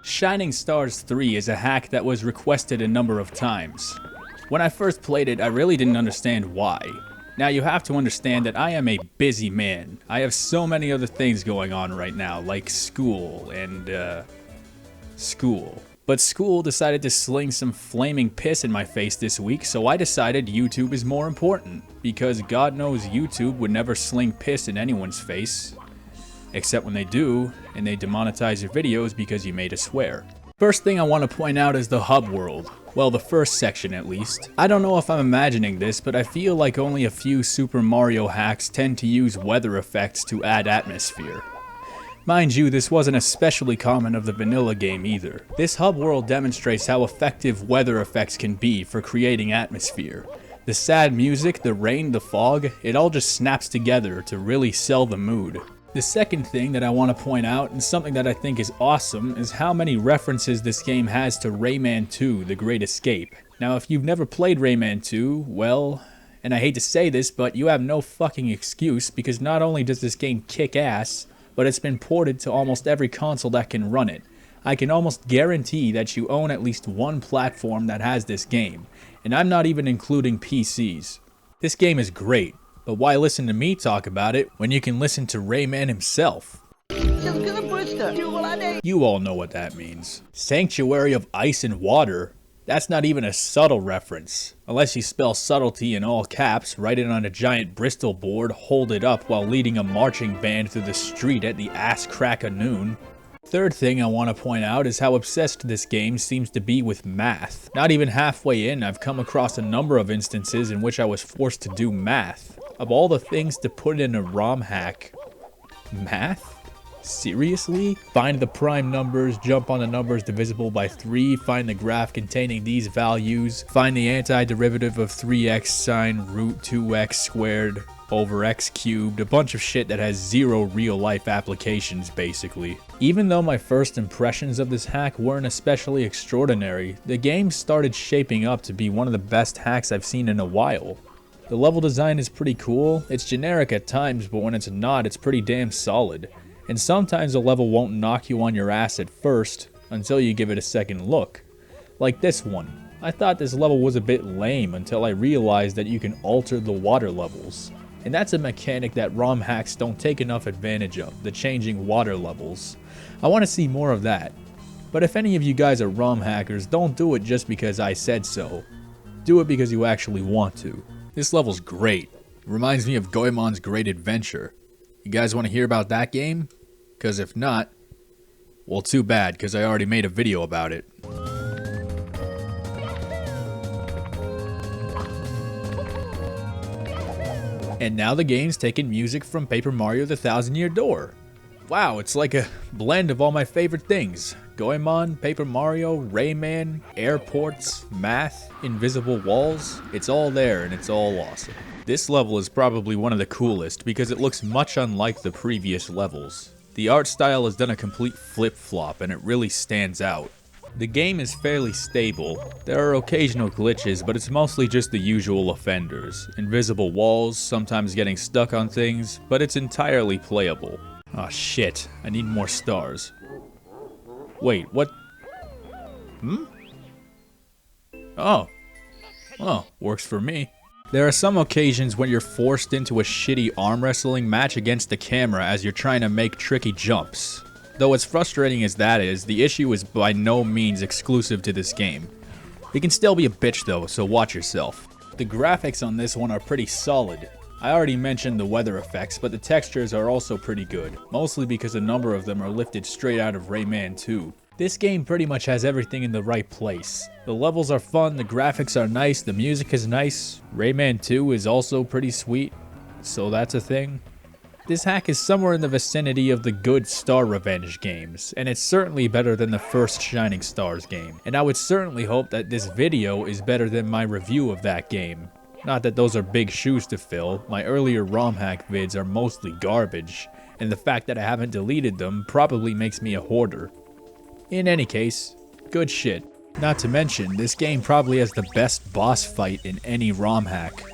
Shining Stars 3 is a hack that was requested a number of times. When I first played it, I really didn't understand why. Now you have to understand that I am a busy man. I have so many other things going on right now, like school and, school. But school decided to sling some flaming piss in my face this week, so I decided YouTube is more important. Because God knows YouTube would never sling piss in anyone's face. Except when they do, and they demonetize your videos because you made a swear. First thing I want to point out is the hub world. Well, the first section at least. I don't know if I'm imagining this, but I feel like only a few Super Mario hacks tend to use weather effects to add atmosphere. Mind you, this wasn't especially common of the vanilla game either. This hub world demonstrates how effective weather effects can be for creating atmosphere. The sad music, the rain, the fog, it all just snaps together to really sell the mood. The second thing that I want to point out, and something that I think is awesome, is how many references this game has to Rayman 2: The Great Escape. Now if you've never played Rayman 2, well, and I hate to say this, but you have no fucking excuse, because not only does this game kick ass, but it's been ported to almost every console that can run it. I can almost guarantee that you own at least one platform that has this game, and I'm not even including PCs. This game is great. But why listen to me talk about it when you can listen to Rayman himself? You all know what that means. Sanctuary of Ice and Water? That's not even a subtle reference. Unless you spell subtlety in all caps, write it on a giant Bristol board, hold it up while leading a marching band through the street at the ass crack of noon. Third thing I want to point out is how obsessed this game seems to be with math. Not even halfway in, I've come across a number of instances in which I was forced to do math. Of all the things to put in a ROM hack, math? Seriously? Find the prime numbers, jump on the numbers divisible by 3, find the graph containing these values, find the antiderivative of 3x sine root 2x squared over x cubed, a bunch of shit that has zero real life applications basically. Even though my first impressions of this hack weren't especially extraordinary, the game started shaping up to be one of the best hacks I've seen in a while. The level design is pretty cool. It's generic at times, but when it's not, it's pretty damn solid. And sometimes a level won't knock you on your ass at first, until you give it a second look. Like this one. I thought this level was a bit lame until I realized that you can alter the water levels. And that's a mechanic that ROM hacks don't take enough advantage of, the changing water levels. I want to see more of that. But if any of you guys are ROM hackers, don't do it just because I said so. Do it because you actually want to. This level's great. It reminds me of Goemon's Great Adventure. You guys want to hear about that game? Because if not, well, too bad, because I already made a video about it. And now the game's taking music from Paper Mario: The Thousand-Year Door. Wow, it's like a blend of all my favorite things. Goemon, Paper Mario, Rayman, airports, math, invisible walls. It's all there and it's all awesome. This level is probably one of the coolest because it looks much unlike the previous levels. The art style has done a complete flip-flop and it really stands out. The game is fairly stable. There are occasional glitches, but it's mostly just the usual offenders. Invisible walls, sometimes getting stuck on things, but it's entirely playable. Aw, shit, I need more stars. Wait, what? Oh, works for me. There are some occasions when you're forced into a shitty arm wrestling match against the camera as you're trying to make tricky jumps. Though as frustrating as that is, the issue is by no means exclusive to this game. It can still be a bitch though, so watch yourself. The graphics on this one are pretty solid. I already mentioned the weather effects, but the textures are also pretty good, mostly because a number of them are lifted straight out of Rayman 2. This game pretty much has everything in the right place. The levels are fun, the graphics are nice, the music is nice. Rayman 2 is also pretty sweet, so that's a thing. This hack is somewhere in the vicinity of the good Star Revenge games, and it's certainly better than the first Shining Stars game. And I would certainly hope that this video is better than my review of that game. Not that those are big shoes to fill, my earlier ROM hack vids are mostly garbage, and the fact that I haven't deleted them probably makes me a hoarder. In any case, good shit. Not to mention, this game probably has the best boss fight in any ROM hack.